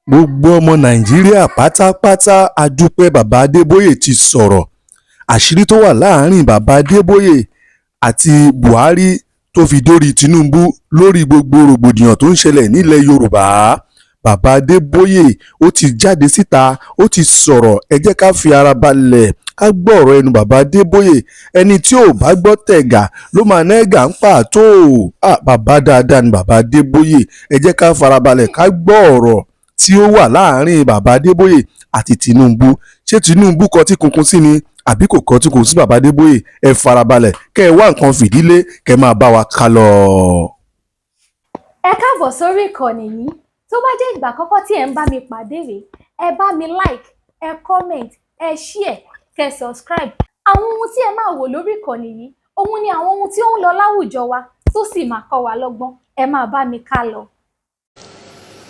gbogbo ọmọ nàìjíríà pátápátá a dúpẹ́ bàbá adébóyè ti sọ̀rọ̀. Àṣírí tó wà láàrin bàbá adébóyè àti buhari tó fi dórí tinubu lórí gbogbo rògbòdìyàn tó ń ṣẹlẹ̀ nílẹ̀ yorùbá. Bàbá adébóyè ó ti jáde síta, ó ti sọ̀rọ̀. Ẹ jẹ́ ká fi ara balẹ̀ ká gbọ́ ọ̀rọ̀ ẹnu bàbá adébóyè. Ẹni tí ò bá gbọ́ tẹ̀gà ló máa nẹ́gà ń pàtó. Bàbá dáadáa ni bàbá adébóyè. Ẹ jẹ́ ká fara balẹ̀ ká gbọ́ ọ̀rọ̀ tí ó wà láàrin bàbá adébóyè àti tinubu. Ṣé tinubu kọ tí kunkun sí ni àbí kò kọ tí kunkun sí bàbá adébóyè? Ẹ fara balẹ̀ kẹ́ ẹ wá nǹkan fìdílé kẹ́ máa bá wa ká lọ. Ẹ káàbọ̀ sórí ìkànnì yìí. Tó bá jẹ́ ìgbà àkọ́kọ́ tí ẹ ń bá mi pàdé rèé, ẹ bá mi like, ẹ comment, ẹ share, kẹ́ subscribe. Àwọn ohun tí ẹ máa wò lórí ìkànnì yìí, òun ni àwọn ohun tí ó ń lọ láwùjọ wa tó sì máa kọ́ wa lọ́gbọ́n. Ẹ máa bá mi ká lọ.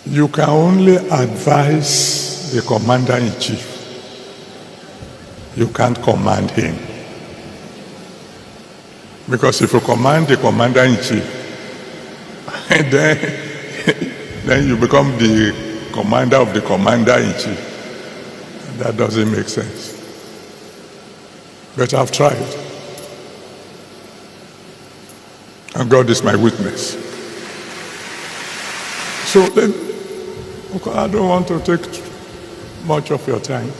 You can only advise the commander-in-chief. You can't command him. Because if you command the commander-in-chief, then you become the commander of the commander-in-chief. That doesn't make sense. But I've tried. And God is my witness. So then, I don't want to take much of your time.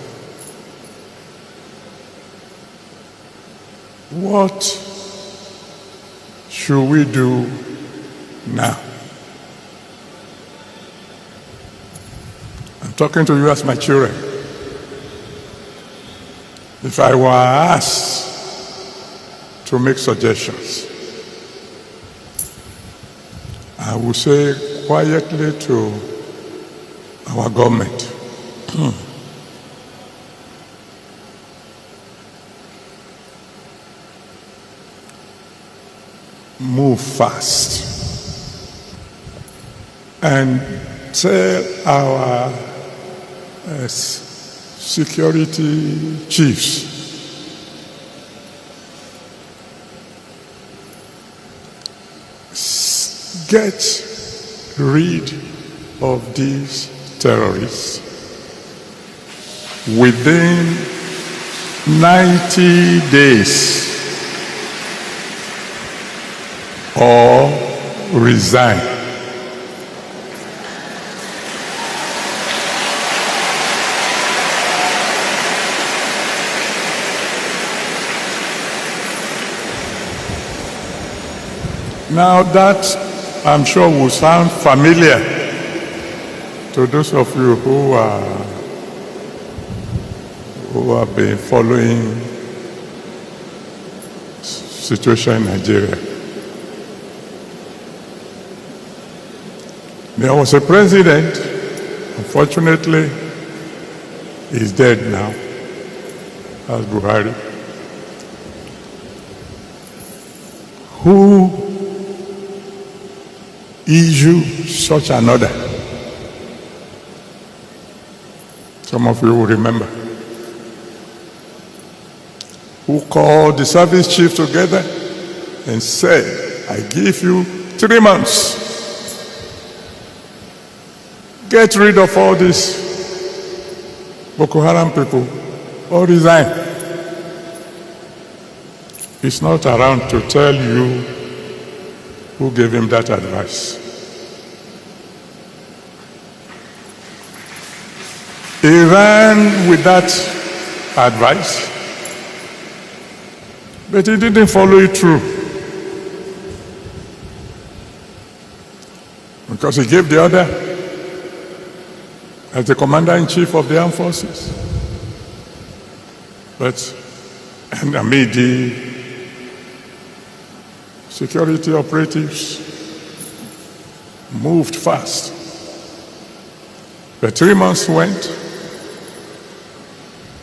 What should we do now? I'm talking to you as my children. If I were asked to make suggestions, I would say quietly to our government, move fast and tell our security chiefs get rid of these terrorists within 90 days or resign. Now that I'm sure will sound familiar to those of you who have been following situation in Nigeria. There was a president, unfortunately, he's dead now, that's Buhari, who issued such an order. Some of you will remember. Who called the service chief together and said, I give you 3 months. Get rid of all these Boko Haram people or resign. He's not around to tell you who gave him that advice. He ran with that advice, but he didn't follow it through. Because he gave the order as the commander-in-chief of the armed forces. But, and I mean, the security operatives moved fast. But 3 months went,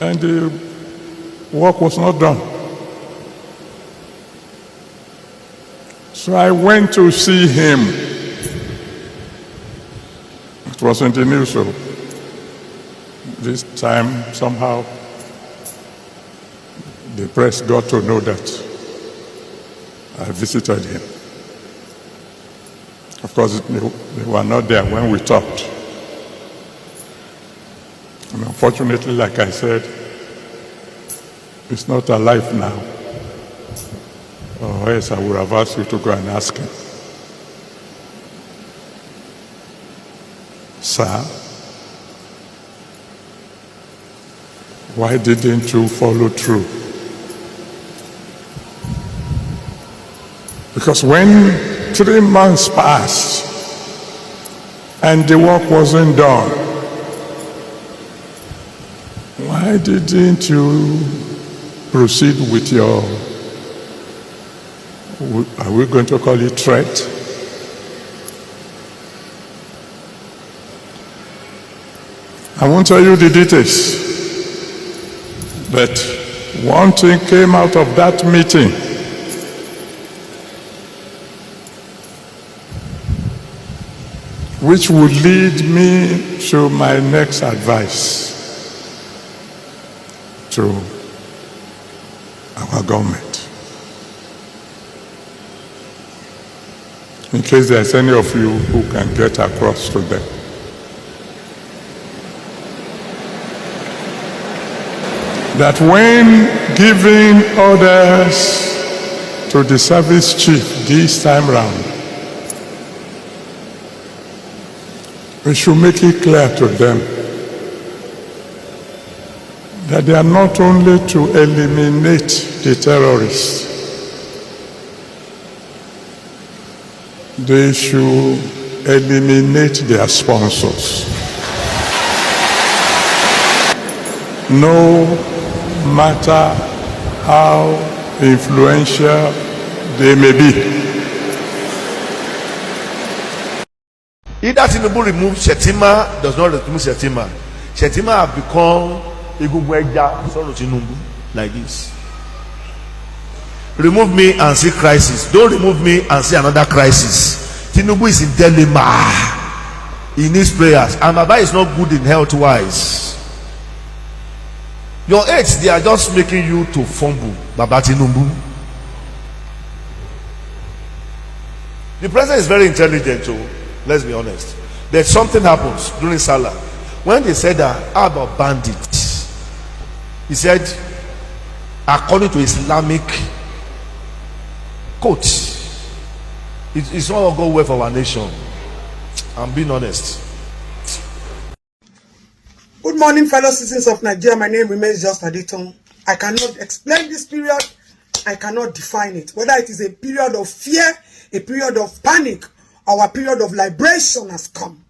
and the work was not done. So I went to see him. It was in the news, so this time somehow the press got to know that I visited him. Of course, they were not there when we talked. And unfortunately, like I said, he's not alive now. Or else I would have asked you to go and ask him. Sir, why didn't you follow through? Because when 3 months passed and the work wasn't done, why didn't you proceed with your, are we going to call it threat? I won't tell you the details, but one thing came out of that meeting. Which would lead me to my next advice to our government. In case there's any of you who can get across to them. That when giving orders to the service chief this time round, we should make it clear to them that they are not only to eliminate the terrorists, they should eliminate their sponsors. No matter how influential they may be. Either Tinubu remove Shetima, does not remove Shetima. Shetima have become Igugweja Soro Tinubu like this. Remove me and see crisis. Don't remove me and see another crisis. Tinubu is in dilemma. He needs prayers. And Baba is not good in health wise. Your age, they are just making you to fumble, Baba Tinubu. The president is very intelligent too. Let's be honest. But something happens during Salah. When they said that, how about bandits? He said, according to Islamic code, it's not going to go well for our nation. I'm being honest. Good morning, fellow citizens of Nigeria. My name remains just Adetoun. I cannot explain this period. I cannot define it. Whether it is a period of fear, a period of panic, our period of liberation has come.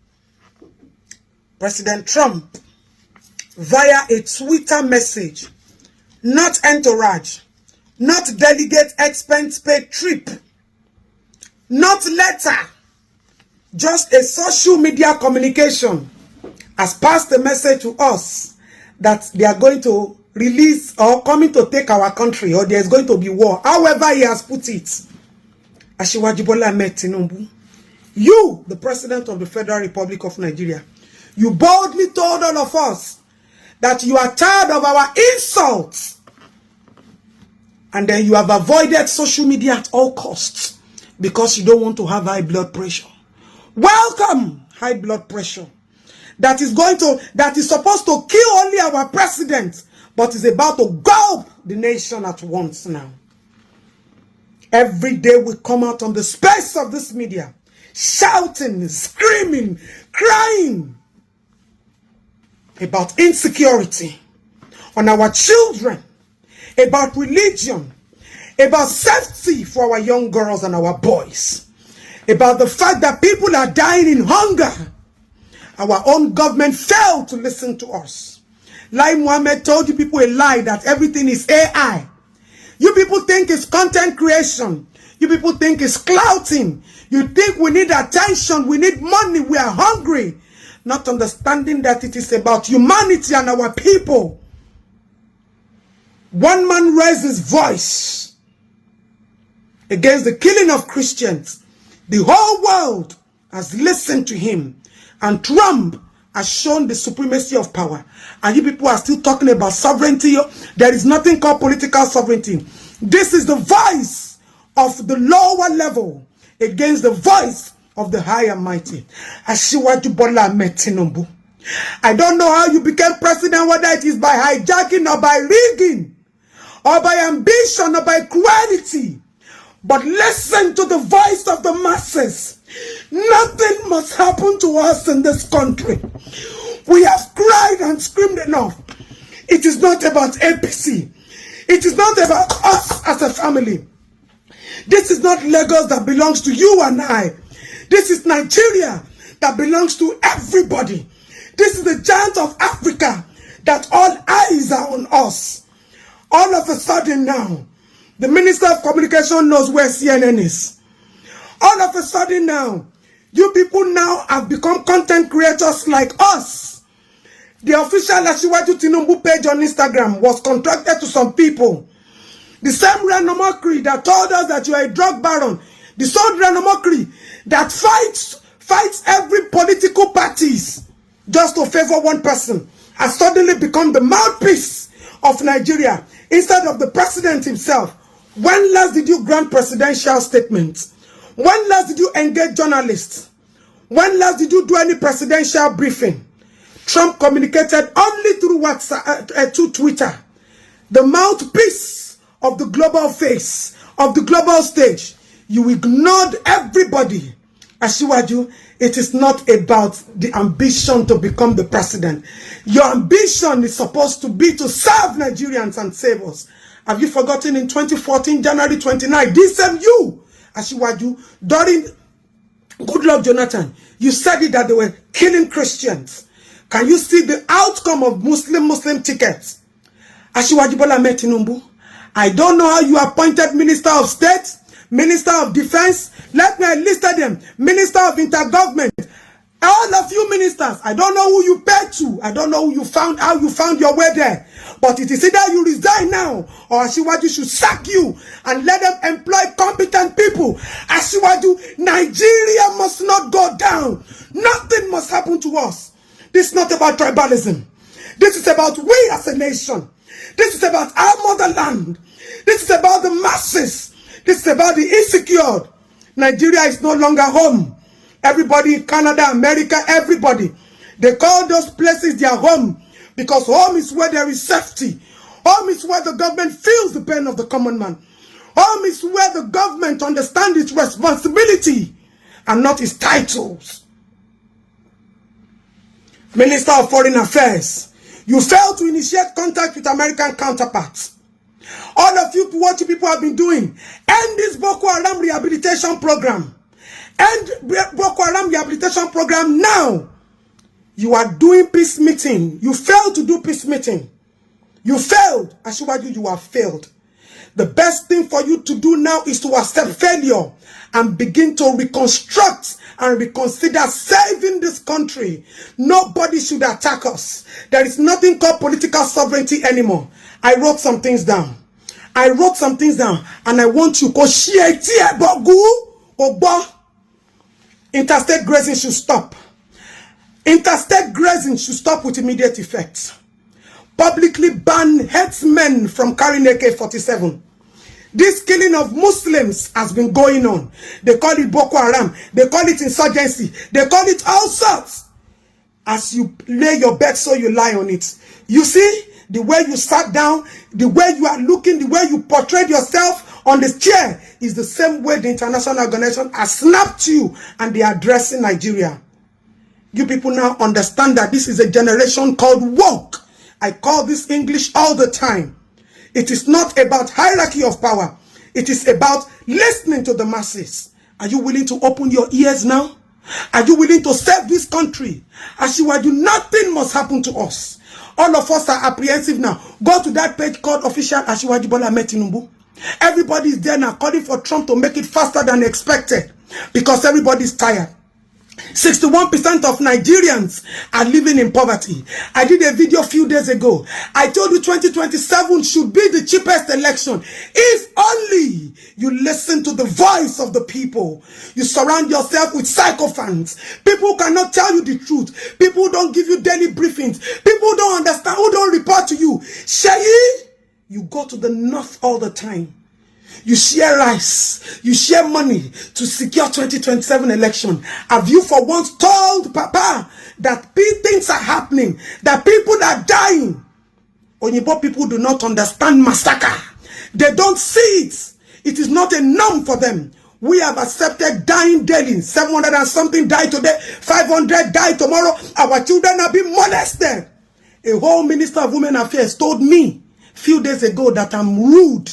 President Trump, via a Twitter message, not entourage, not delegate expense paid trip, not letter, just a social media communication, has passed a message to us that they are going to release or coming to take our country, or there is going to be war. However he has put it, Asiwaju Bola Ahmed Tinubu, you, the President of the Federal Republic of Nigeria, you boldly told all of us that you are tired of our insults, and then you have avoided social media at all costs because you don't want to have high blood pressure. Welcome, high blood pressure. That is supposed to kill only our president, but is about to gulp the nation at once now. Every day we come out on the space of this media, shouting, screaming, crying about insecurity on our children, about religion, about safety for our young girls and our boys, about the fact that people are dying in hunger. Our own government failed to listen to us. Lai Mohammed told you people a lie that everything is AI. You people think it's content creation. You people think it's clouting. You think we need attention, we need money, we are hungry. Not understanding that it is about humanity and our people. One man raised his voice against the killing of Christians. The whole world has listened to him. And Trump has shown the supremacy of power. And you people are still talking about sovereignty. There is nothing called political sovereignty. This is the voice of the lower level against the voice of the high and mighty. Asiwaju Bola Ahmed Tinubu, I don't know how you became president, whether it is by hijacking or by rigging, or by ambition or by cruelty. But listen to the voice of the masses. Nothing must happen to us in this country. We have cried and screamed enough. It is not about APC. It is not about us as a family. This is not Lagos that belongs to you and I. This is Nigeria that belongs to everybody. This is the giant of Africa that all eyes are on us. All of a sudden now, the Minister of Communication knows where CNN is. All of a sudden now, you people now have become content creators like us. The official Siwaju Tinubu page on Instagram was contracted to some people. The same randomocracy that told us that you are a drug baron, the same randomocracy that fights every political parties just to favor one person, has suddenly become the mouthpiece of Nigeria instead of the president himself. When last did you grant presidential statements? When last did you engage journalists? When last did you do any presidential briefing? Trump communicated only through WhatsApp, through Twitter. The mouthpiece of the global face, of the global stage. You ignored everybody. Asiwaju, it is not about the ambition to become the president. Your ambition is supposed to be to serve Nigerians and save us. Have you forgotten in 2014, January 29, this same you, Asiwaju, during Goodluck Jonathan, you said it that they were killing Christians. Can you see the outcome of Muslim tickets? Asiwaju Bola Ahmed Tinubu, I don't know how you appointed Minister of State, Minister of Defense, let me list them, Minister of Intergovernment, all of you ministers. I don't know who you paid to. I don't know who you found, how you found your way there. But it is either you resign now, or Asiwaju should sack you and let them employ competent people. Asiwaju, Nigeria must not go down. Nothing must happen to us. This is not about tribalism. This is about we as a nation. This is about our motherland. This is about the masses. This is about the insecure. Nigeria is no longer home. Everybody in Canada, America, everybody, they call those places their home because home is where there is safety. Home is where the government feels the pain of the common man. Home is where the government understands its responsibility and not its titles. Minister of Foreign Affairs, you failed to initiate contact with American counterparts. All of you, what you people have been doing, end this Boko Haram rehabilitation program. End Boko Haram rehabilitation program now. You are doing peace meeting. You failed to do peace meeting. You failed. Asiwaju, you have failed. The best thing for you to do now is to accept failure and begin to reconstruct and reconsider saving this country. Nobody should attack us. There is nothing called political sovereignty anymore. I wrote some things down. And I want you to share interstate grazing should stop. Interstate grazing should stop with immediate effect. Publicly ban headsmen from carrying AK-47. This killing of Muslims has been going on. They call it Boko Haram. They call it insurgency. They call it all sorts. As you lay your bed, so you lie on it. You see, the way you sat down, the way you are looking, the way you portrayed yourself on the chair is the same way the international organization has snapped you and they are addressing Nigeria. You people now understand that this is a generation called woke. I call this English all the time. It is not about hierarchy of power. It is about listening to the masses. Are you willing to open your ears now? Are you willing to save this country? Asiwaju, nothing must happen to us. All of us are apprehensive now. Go to that page called Official Asiwaju Bola Ahmed Tinubu. Everybody is there now calling for Trump to make it faster than expected because everybody is tired. 61% of Nigerians are living in poverty. I did a video a few days ago. I told you 2027 should be the cheapest election. If only you listen to the voice of the people. You surround yourself with sycophants. People who cannot tell you the truth. People who don't give you daily briefings. People who don't understand, who don't report to you. Shayi, you go to the north all the time. You share rice. You share money to secure 2027 election. Have you for once told Papa that things are happening, that people are dying? Onyibo people do not understand massacre. They don't see it. It is not a norm for them. We have accepted dying daily. 700 and something die today. 500 die tomorrow. Our children are being molested. A whole minister of women affairs told me a few days ago that I'm rude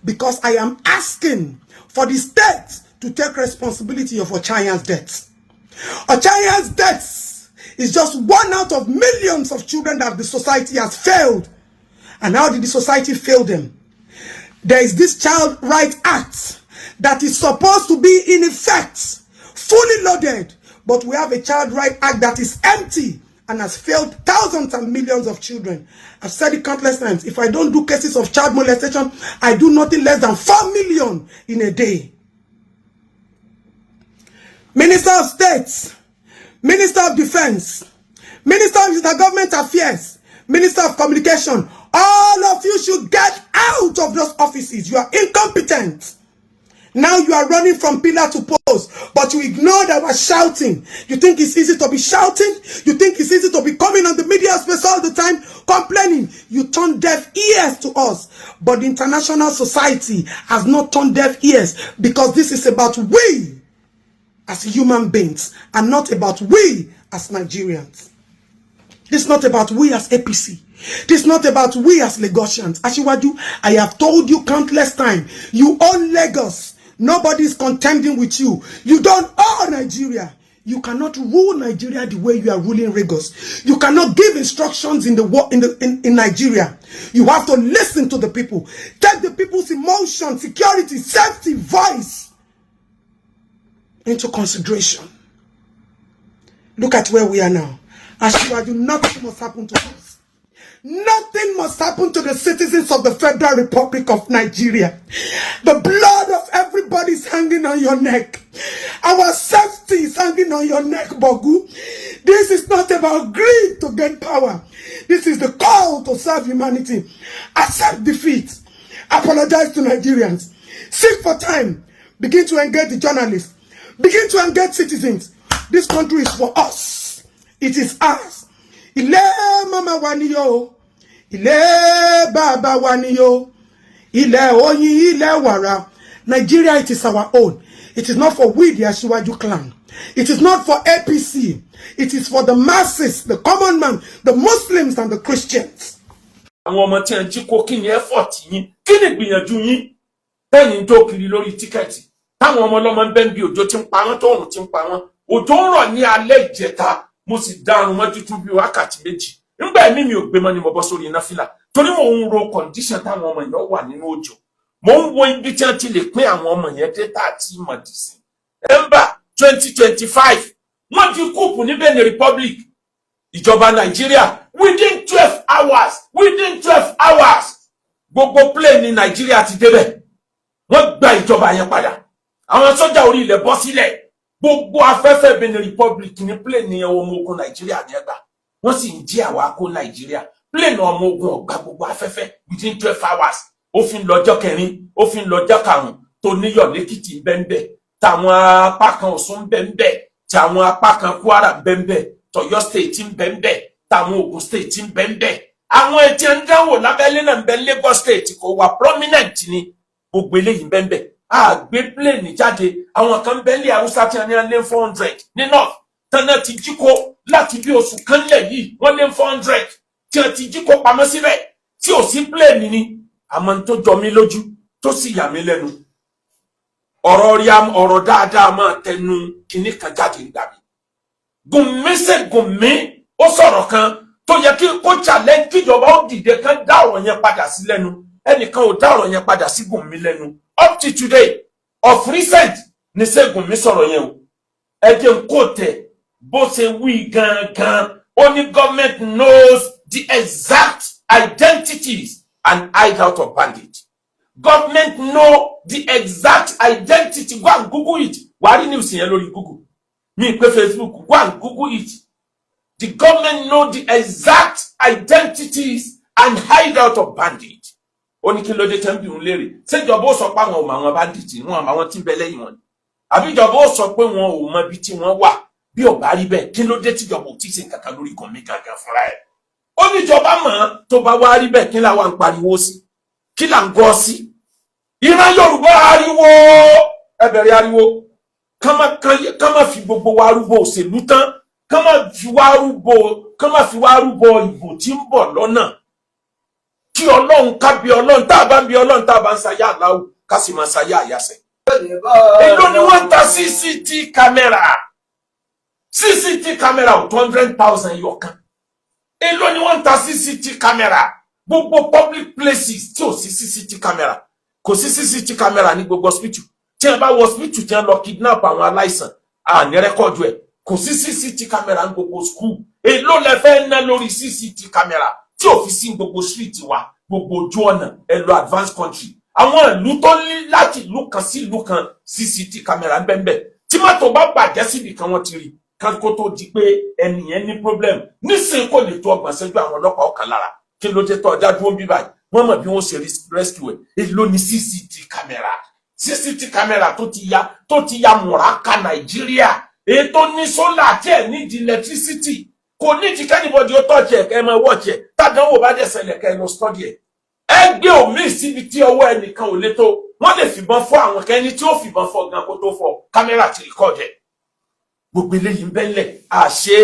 because I am asking for the state to take responsibility of Ochayan's death. Ochayan's death is just one out of millions of children that the society has failed. And how did the society fail them? There is this Child Right Act that is supposed to be in effect, fully loaded. But we have a Child Right Act that is empty and has failed thousands and millions of children. I've said it countless times. If I don't do cases of child molestation, I do nothing less than 4 million in a day. Minister of State, Minister of Defense, Minister of Intergovernment Affairs, Minister of Communication, all of you should get out of those offices. You are incompetent. Now you are running from pillar to post, but you ignored our shouting. You think it's easy to be shouting? You think it's easy to be coming on the media space all the time, complaining? You turn deaf ears to us. But the international society has not turned deaf ears, because this is about we as human beings and not about we as Nigerians. This is not about we as APC. This is not about we as Lagosians. Asiwaju, I have told you countless times, you own Lagos. Nobody is contending with you. You don't own Nigeria. You cannot rule Nigeria the way you are ruling Lagos. You cannot give instructions in Nigeria. You have to listen to the people. Take the people's emotion, security, safety, voice into consideration. Look at where we are now. Asiwaju, nothing must happen to us. Nothing must happen to the citizens of the Federal Republic of Nigeria. The blood of everybody is hanging on your neck. Our safety is hanging on your neck, Bogu. This is not about greed to gain power. This is the call to serve humanity. Accept defeat. Apologize to Nigerians. Seek for time. Begin to engage the journalists. Begin to engage citizens. This country is for us. It is ours. Ile mama waniyo, ile baba waniyo, ile oyin, ile wara. Nigeria, it is our own. It is not for we, the Asiwaju clan. It is not for APC. It is for the masses, the common man, the Muslims and the Christians. Àwọn ọmọ tí ń jí kó kí ni effort yín, kí ni gbìyànjú yín tẹ́yìn tó kiri lórí tíkẹ́ẹ̀tì táwọn ọmọ ọlọ́mọ ń bẹ ń bí òjò tí ń pa wọ́n tó òrùn tí ń pa wọ́n. Òjò ń rọ̀ ní alẹ́ ìjẹta. Mo sì dárun mọ́jú tún bí wákàtí méjì. Nígbà ẹ̀mí mi ò gbé mọ́ ni mo bọ́ sórí iná fìlà. Torí mo ń ro condition táwọn ọmọ yẹn wà nínú òjò. Mo ń wo ibi tí wọ́n ti lè pín àwọn ọmọ yẹn data àti ìmọ̀dìsí. Ember 2025 wọ́n di kúùpù ní Benin Republic. Ìjọba Nàìjíríà within 12 hours. Gbogbo plane ní Nàìjíríà ti débẹ̀. Wọ́n gba ìjọba yẹn padà. Àwọn sójà orí ilẹ̀ bọ́ sílẹ̀. Gbogbo afẹ́fẹ́ Benin Republic ní plane ọmọ ogun Nàìjíríà ní ẹgbà. Wọ́n sì ń jí àwa kó Nàìjíríà. Plane ọmọ ogun ọ̀gbà gbogbo afẹ́fẹ́ within 12 hours. Ó fi ń lọ́jọ́ kẹrin, ó fi ń lọ́jọ́ karùn-ún tó níyọ̀ lẹ́kìtì bẹ́ńbẹ́. Tàwọn apá kan Ọ̀ṣun bẹ́ńbẹ́. Tàwọn apá kan Kwara bẹ́ńbẹ́. Tọ̀yọ́ state ń bẹ́ńbẹ́. Tàwọn Ògùn state ń bẹ́ńbẹ́. Àwọn etí ń dánwò lábẹ́lé náà ń bẹ Lagos state kò wà prominent ni. Gbogbo eléyìí ń bẹ́ńbẹ́. Gbé plane jáde àwọn kan bẹ́ẹ̀lì Haúsá tí wọ́n ní 400 ní north tánà ti jí kó láti bí oṣù kan lẹ̀ yìí wọ́n lé 400 tí wọ́n ti jí kó pamọ́ síbẹ̀ tí ò sí plane ni. Àmọ́ tó jọ mí lójú tó sì yà mí lẹ́nu ọ̀rọ̀ dáadáa máa tẹnu kíní kan jáde ń dàbí. Gùnmí ó sọ̀rọ̀ kan tó yẹ kí kó challenge kíjọba ó dìde kan dá ọ̀rọ̀ yẹn padà sí lẹ́nu. Ẹnìkan ò dá ọ̀rọ̀ yẹn padà sí Gùnmí lẹ́nu. Up to today, of recent, ni se Gùnmí sọ̀rọ̀ yẹn o. Ẹ jẹ́ n kó tẹ̀ bó ṣe wí gangan. Only government knows the exact identities and hideout of bandits. Government know the exact identity. Go and Google it. Wàá rí news yẹn lórí Google. Mi pé Facebook. Go and Google it. The government know the exact identities and hideout of bandits. ó ní kí ló dé tẹ́ ń bi òun léèrè ṣèjọba ó sọ pé àwọn ò mọ àwọn bandit wọn àwọn tí ń bẹ lẹ́yìn wọn àbí ìjọba ó sọ pé wọn ò mọ ibi tí wọ́n wà bí ó bá rí bẹ́ẹ̀ kí ló dé tíjọba ò tí ì ṣe nǹkan kan lórí kan mi gangan fúnra ẹ̀ ó ní ìjọba mọ̀ tó bá wá rí bẹ́ẹ̀ kí là wà ń pariwo sí kí là ń gọ́ sí ìran Yorùbá ariwo ẹ bẹ̀rẹ̀ ariwo ká má fi gbogbo wa rúbọ òṣèlú tán ká má fi wá rúbọ ìbò tí ń bọ̀ lọ́nà kí Ọlọ́run ká bí Ọlọ́run tá a bá ń bí Ọlọ́run tá a bá ń sayá aláwọ̀ ká sì máa sayá àyàsẹ̀. èló ni wọ́n ń ta CCTV kámẹ́rà ò 200,000 yọkan èló ni wọ́n ń ta CCTV kámẹ́rà gbogbo public places tí ò sí CCTV kámẹ́rà kò sí CCTV kámẹ́rà ní gbogbo hospital tí wọ́n bá wọ hospital tí wọ́n lọ kidnap àwọn aláìsàn ní rẹ́kọ̀dù ẹ̀ kò sí CCTV kámẹ́rà ní gbogbo school èló lẹ fẹ́ ná lórí CCTV kámẹ́rà tí ò fi sí gbogbo street wa gbogbo ojú ọ̀nà ẹ lọ advanced country àwọn ìlú tó ní láti ìlú kan sí ìlú kan CCTV kámẹ́rà ń bẹ́ẹ̀ tí mọ́tò bá bàjẹ́ síbi kan wọ́n ti rí kan kó tó di pé ẹnìyẹn ní problem nísìnyí kò lè tó ọgbọ̀n ṣẹ́jú àwọn ọlọ́pàá ọ̀kan lára kí ló dé tó ọjà dúró bí báyìí wọ́n mọ̀ bí wọ́n ṣe rescue ẹ̀ èló ní CCTV kámẹ́rà tó ti ya mùràká Nàìjíríà èyí tó ní sólà tí ẹ̀ nídìí electricity kò nídìí kẹ́nìbọ̀dì ó tọ́jú ẹ̀ kẹ́ ẹ máa wọ́ọ̀kì ẹ̀ tádánwò bá dẹ̀ ṣẹlẹ̀ kẹ́ ẹ lọ study ẹ̀ ẹ gbé omi síbi tí ọwọ́ ẹnìkan ò lè tó wọ́n lè fìbọn fọ́ àwọn kẹ́ni tí ó fìbọn fọ́ gan kó tó fọ́ kámẹ́rà ti record ẹ̀ gbogbo eléyìí ń bẹ́lẹ̀ àṣẹ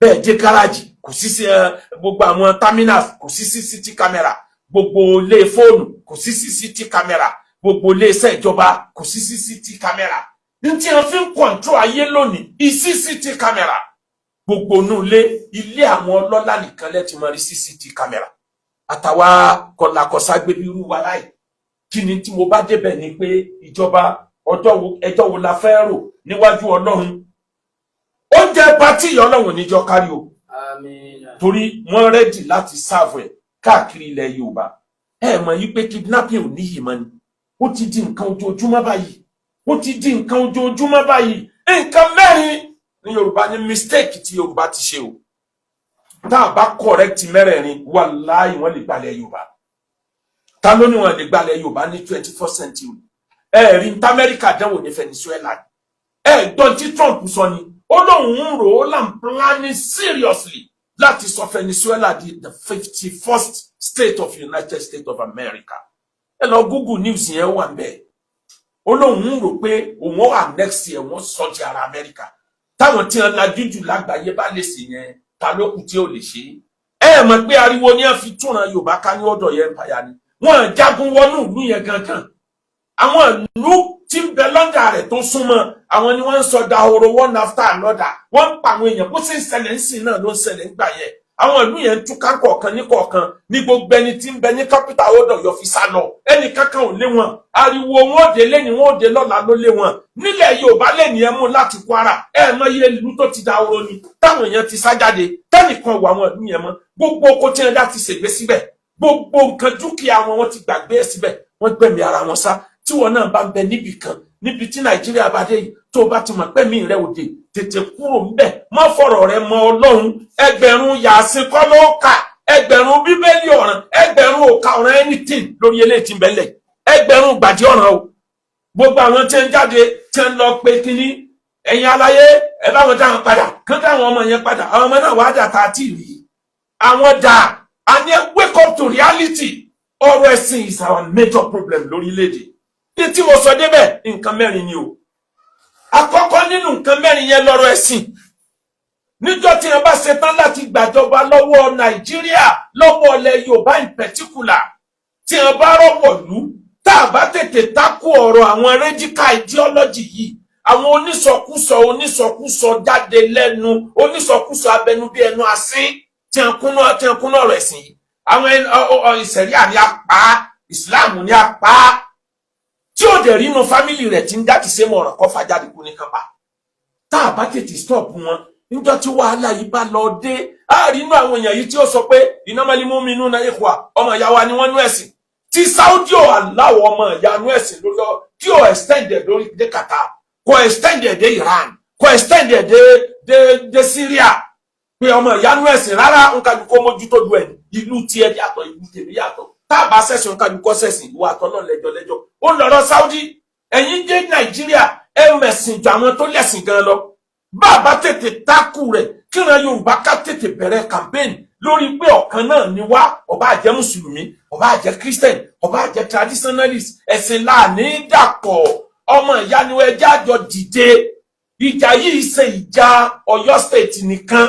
bẹ́ẹ̀ dé gáràjì kò sí gbogbo àwọn terminals kò sí CCTV kámẹ́rà gbogbo ilé fóònù kò sí CCTV kámẹ́rà gbogbo ilé iṣẹ́ ìjọba kò sí CCTV kámẹ́rà ní tí wọ́n fi ń control ayé lónìí CCTV kámẹ́rà gbogbo inú ilé àwọn ọlọ́lá nìkan lẹ́tì mọ́ rí CCTV kámẹ́rà àtàwa kọlàkọsá gbé bí irú wa láì kí ni tí mo bá débẹ̀ ni pé ìjọba ẹjọ́ wo la fẹ́ rò níwájú Ọlọ́run oúnjẹ pátì Ọlọ́run níjọ kárí o torí wọ́n rẹ́dì láti sáàfù ẹ̀ káàkiri ilẹ̀ Yorùbá ẹ mọ̀ yí pé kidnapping ò níyì mọ́ ni ó ti di nǹkan ojoojúmọ́ báyìí nǹkan mẹ́rin ní Yorùbá ní mistake tí Yorùbá ti ṣe o tá a bá correct mẹ́rẹ̀ẹ̀rin wàláhì wọ́n lè gbalẹ̀ Yorùbá ta ló ní wọ́n lè gbalẹ̀ Yorùbá ní 21st century rí ní Amẹ́ríkà dánwò ní Venezuela gbọ́n tí Trump sọ ni ó lóun ń rò ó làm planning seriously láti sọ Venezuela di the 51st state of United States of America ẹ lọ Google news yẹn wà bẹ́ẹ̀ ó lóun ń rò pé òun wà next year wọ́n sọ di ara Amẹ́ríkà táwọn tí wọ́n lajú jù lágbàáyé bá lè ṣe yẹn ta ló kù tí ò lè ṣe ẹ mọ̀ pé ariwo ni wọ́n fi túnra Yorùbá ká ní ọ̀dọ̀ yẹn empire ni wọ́n jagun wọnú ìlú yẹn gangan àwọn ìlú tí ń bẹ lọ́dà rẹ̀ tó súnmọ́ àwọn ni wọ́n ń sọ dahoro one after another wọ́n ń pa àwọn èèyàn bó ṣe ń ṣẹlẹ̀ ń sìn náà ló ń ṣẹlẹ̀ ń gbà yẹn àwọn ìlú yẹn ń túká kọ̀ọ̀kan ní kọ̀ọ̀kan ní gbogbo ẹni tí ń bẹ ní capital ọ̀dọ̀ yọ fi sá lọ ẹnì kankan ò lé wọn ariwo wọn ò dé lẹ́ni wọn ò dé lọ́la ló lé wọn nílẹ̀ Yorùbá lẹ́ni ẹ mú láti Kwara ẹ mọ iye ìlú tó ti dahoro ni táwọn èèyàn ti sá jáde tẹ́nìkan wà àwọn ìlú yẹn mọ́ gbogbo oko tí wọn dá ti ṣègbè síbẹ̀ gbogbo nǹkan dúkìá wọn ti gbàgbé síbẹ̀ wọ́n gbẹ̀mí ara wọn sá tí wọn náà bá ń bẹ níbì kan níbi tí Nàìjíríà bá dé yìí tó bá ti mọ̀ pé mi rẹ òde tètè kúrò ńbẹ̀ má fọ̀rọ̀ rẹ mọ́ Ọlọ́run ẹgbẹ̀rún yàásín kọ́ ló kà ẹgbẹ̀rún bíbélì ọ̀ràn ẹgbẹ̀rún òkà ọ̀ràn anything lórí eléyìí tí ń bẹ́lẹ̀ ẹgbẹ̀rún gbàdí ọ̀ràn o gbogbo àwọn tí ń jáde tí ń lọ pé kíní ẹ̀yin aláyé ẹ bá wọn dáhùn padà kán dáhùn ọmọ yẹn padà àwọn ọmọ náà wàá dà tá a ti rí àwọn dà á ní wake up to reality ọ̀rọ̀ ẹ̀sìn is our major problem lórílẹ̀-èdè ní tí mo sọ débẹ̀ nǹkan mẹ́rin ni o àkọ́kọ́ nínú nǹkan mẹ́rin yẹn lọ́rọ̀ ẹ̀sìn níjọ́ tí wọ́n bá ṣetán láti gbàjọba lọ́wọ́ Nàìjíríà lọ́wọ́ ilẹ̀ Yorùbá in particular tí wọ́n bá rọ́pọ̀ lú tá a bá tètè takú ọ̀rọ̀ àwọn radical ideology yìí àwọn onísọkúsọ jáde lẹ́nu onísọkúsọ abẹnú bí ẹnu asín tí wọ́n kúnná ọ̀rọ̀ ẹ̀sìn yìí àwọn ìṣẹ̀ríà ní apá Islam ní apá tí ó dẹ̀ rí inú fámílì rẹ̀ tí ń dákì sí mọ̀ ọ̀rọ̀ kọ́ fàjáde kú ní kápá tá a bá tètè stop wọn níjọ́ tí wàhálà yìí bá lọ dé a rí inú àwọn èèyàn yìí tí ó sọ pé innamal mu'minuna ikhwa ọmọ ìyá wa ni wọ́n nú ẹ̀sìn tí Saudi ò aláwọ̀ ọmọ ìyá nú ẹ̀sìn lórí ọ tí ò extended lórí dé Qatar kò extended dé Iran kò extended dé Syria pé ọmọ ìyá nú ẹ̀sìn rárá ń kájú kó mójútó lu ẹ̀ ìlú tiẹ̀ yàtọ̀ ìlú tèmi yàtọ̀ tá bá ṣẹ̀sìn ká dúkọ́ ṣẹ̀sìn ìwà àtọ́nà lẹ́jọ́ ó lọ́rọ̀ Saudi ẹ̀yin dé Nàìjíríà ẹ mẹ̀sìn ju àwọn tó lẹ́sìn gan lọ bàbá tètè tákù rẹ̀ kíran Yorùbá ká tètè bẹ̀rẹ̀ campaign lórí pé ọ̀kan náà ni wá ó bá jẹ́ mùsùlùmí ó bá jẹ́ Christian ó bá jẹ́ traditionalist ẹ̀sìn láàní dàpọ̀ ọmọ ìyá ni ẹ jájọ dìde ìjà yìí ṣe ìjà Ọ̀yọ́ state nìkan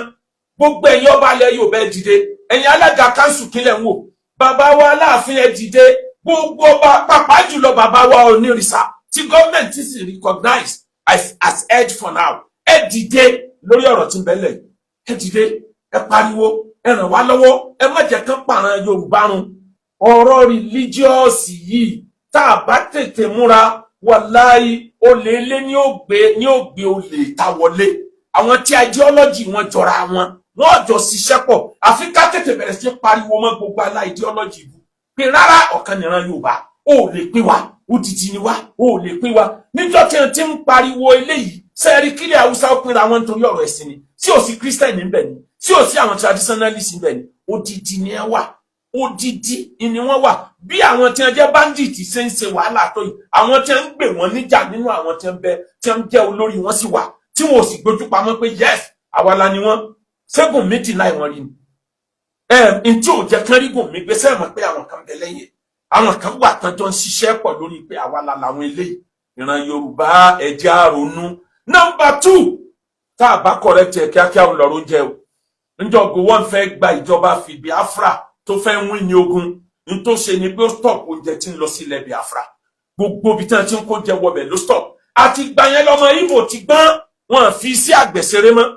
gbogbo ẹ̀yin ọba ilẹ̀ Yorùbá ẹ dìde ẹ̀yin alága kanṣu kílẹ̀ ń wò bàbá wa Aláàfin ẹ dìde gbogbo ọba pàápàá jùlọ bàbá wa Onírìṣà tí gọ́ọ̀mẹ̀ntì sì recognize as head for now ẹ dìde lórí ọ̀rọ̀ tí ń bẹ́lẹ̀ ẹ dìde ẹ pariwo ẹ ràn wá lọ́wọ́ ẹ má jẹ́ kán pààrọ̀ Yorùbá run ọ̀rọ̀ religious yìí tá a bá tètè múra wàláì olè ilé ní ó gbé olè ta wọlé àwọn tí ideology wọn jọra wọn jọ ṣiṣẹ́ pọ̀ àfi ká tètè bẹ̀rẹ̀ sí pariwo mọ́ gbogbo alá ideology bú pé rárá ọ̀kan nìran Yorùbá ó lè pín wa odidi ni wá ó lè pín wa níjọ́ tí wọ́n ti ń pariwo eléyìí sẹ́ẹ̀rí kílẹ̀ Haúsá ó pinra wọn nítorí ọ̀rọ̀ ẹ̀sìn ni tí ò sí Christian níbẹ̀ ni tí ò sí àwọn traditionalist níbẹ̀ ni odidi ni ẹ wà odidi ni wọ́n wà bí àwọn tí wọ́n jẹ́ bandit ṣe ń ṣe wàhálà tó yìí àwọn tí wọ́n ń gbè wọ́n níjà nínú àwọn tí wọ́n jẹ́ olórí wọn sì wà tí wọ́n ò sì gbójú pamọ́ pé yes àwa la ni wọ́n ṣẹ́gun méjì láì wọ́n rí ni n tí ò jẹ́ kán rí gùn mí gbé sẹ́ẹ̀mọ̀ pé àwọn kan bẹ lẹ́yìn àwọn kan wà tán tó ń ṣiṣẹ́ pọ̀ lórí pé àwa la làwọn eléyìí ìran Yorùbá ẹ jẹ́ á ronú. Number 2 tá a bá correct ẹ kíákíá ń lọ́rùn jẹ́ o níjọ́ go wọ́n fẹ́ gba ìjọba fi Biafra tó fẹ́ win ní ogun ní tó ṣe ni pé ó stop oúnjẹ tí ń lọ sí ilẹ̀ Biafra gbogbo ibi tí wọ́n ti ń kó jẹ wọbẹ̀ ló stop àti gbà yẹn lọ́mọ Ìgbò ti gbọ́n wọn fi sí àgbẹ̀sẹ̀rẹ̀ mọ́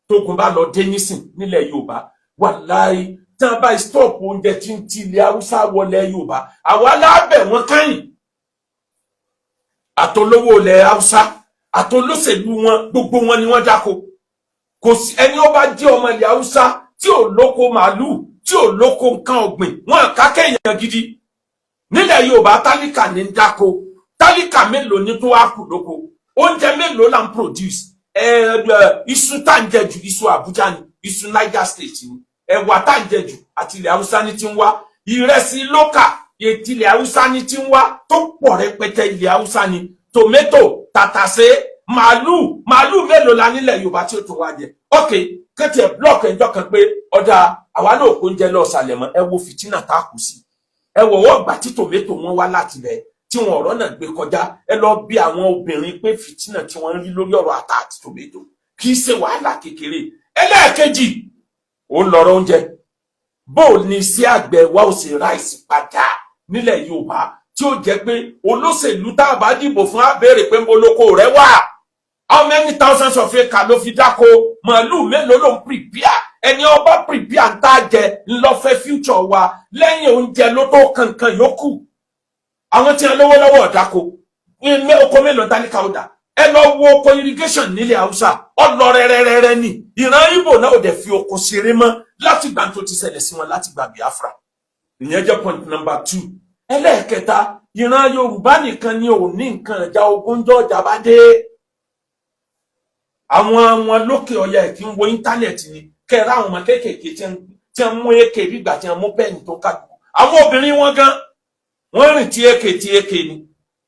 tógun bá lọ dé nísìn nílẹ̀ Yorùbá wàláì tí wọ́n bá stop oúnjẹ tí ń ti ilẹ̀ Haúsá wọlé Yorùbá àwa lábẹ̀ wọn káyìn àtolówó ilẹ̀ Haúsá àtolóṣèlú wọn gbogbo wọn ni wọ́n dáko kò sí ẹni ó bá jẹ́ ọmọ ilẹ̀ Haúsá tí ò lóko màálù tí ò lóko nǹkan ọ̀gbìn wọn kákẹ́ èèyàn gidi nílẹ̀ Yorùbá tálíkà ní dáko tálíkà mélòó ní tó wá kù lóko oúnjẹ mélòó là ń produce iṣu tá ń jẹ jù iṣu Àbújá ni iṣu Niger State ni ẹ̀wà tá ń jẹ jù àti ilẹ̀ Haúsá ní ti ń wá ìrẹsì lókà ètí ilẹ̀ Haúsá ní ti ń wá tó pọ̀ rẹpẹtẹ ilẹ̀ Haúsá ni tòmẹ́tò tàtàṣé màálù mélòó la nílẹ̀ Yorùbá tí ó tó wá jẹ ok kẹtì ẹ blọọkì ẹjọ́ kan pé ọjà àwa náà kó ń jẹ lọ sàlẹ̀ mọ́ ẹ wo fìtínà tá a kù sí ẹ wọ wọ́n gbà tí tòmẹ́tò wọn wá láti lẹ̀ tí wọn ọ̀rọ̀ náà gbé kọjá ẹ lọ bí àwọn obìnrin pé fìtínà tí wọ́n ń rí lórí ọ̀rọ̀ ata àti tòmẹ́tò kì í ṣe wàhálà kékeré ẹlẹ́ẹ̀kejì ó ń lọ́rọ̀ oúnjẹ bó ní sí àgbẹ̀ wa ó sì ráìsì padà nílẹ̀ Yorùbá tí ó jẹ́ pé olóṣèlú tá a bá dìbò fún á béèrè pé mo lóko rẹ wà how many thousands of acres ló fi dáko màálù mélòó ló ń prepare ẹni ọba prepare ń tá jẹ ńlọfẹ future wa lẹ́yìn oúnjẹ ló tó kankan yòókù àwọn tí wọn lówó lọ́wọ́ dáko oko mélòó tálíkà ó dà ẹ lọ wo oko irrigation nílẹ̀ Haúsá ọlọrẹrẹrẹrẹ ni ìran Ìgbò náà ò dẹ̀ fi oko ṣeré mọ́ láti gbà tó ti ṣẹlẹ̀ sí wọn láti gbà Biafra ìyẹn jẹ́ point number 2 ẹlẹ́ẹ̀kẹta ìran Yorùbá nìkan ni ò ní nǹkan ìjà ogun jọjà bá dé àwọn lókè ọya ẹ̀ tí ń wo íńtánẹ̀tì ni kẹ́ra àwọn ọmọ kéékèèké tí ń mú èké gbígbà tí ń mú pẹ́ẹ̀nì tó kájú àwọn obìnrin wọn gan wọ́n rìn tí èké ni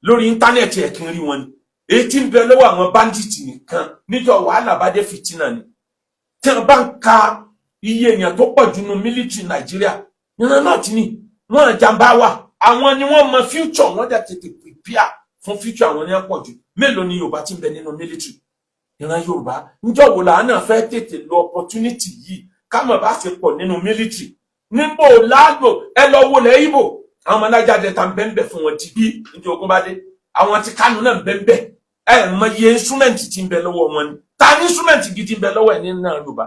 lórí íńtánẹ̀tì ẹ̀ kí ń rí wọn ni èyí tí ń bẹ lọ́wọ́ àwọn bandits nìkan níjọ́ wàhálà bá dé fìtínà ni tí wọ́n bá ń ka iye èèyàn tó pọ̀ jù nínú mílítírì Nàìjíríà ìran náà ti ní wọ́n jàǹbá wà àwọn ni wọ́n mọ future wọ́n dẹ̀ tètè prepare fún future àwọn ní pọ̀ jù mélòó ni Yorùbá ti ń bẹ nínú mílítírì ìran Yorùbá níjọ́ wo là náà fẹ́ tètè lo opportunity yìí ká mọ̀ bá ṣe pọ̀ nínú mílítírì níbo láàgbò ẹ lọ wo lẹ́ Ìgbò àwọn ọmọ Niger Delta ń bẹ́ẹ̀ fún wọn ti bí ní ogun bá dé àwọn ti Kánò náà ń bẹ́ẹ̀ ẹ mọ iye instrument tí ń bẹ lọ́wọ́ wọn ni ta ní instrument gidi ń bẹ lọ́wọ́ ẹ̀ nínú Yorùbá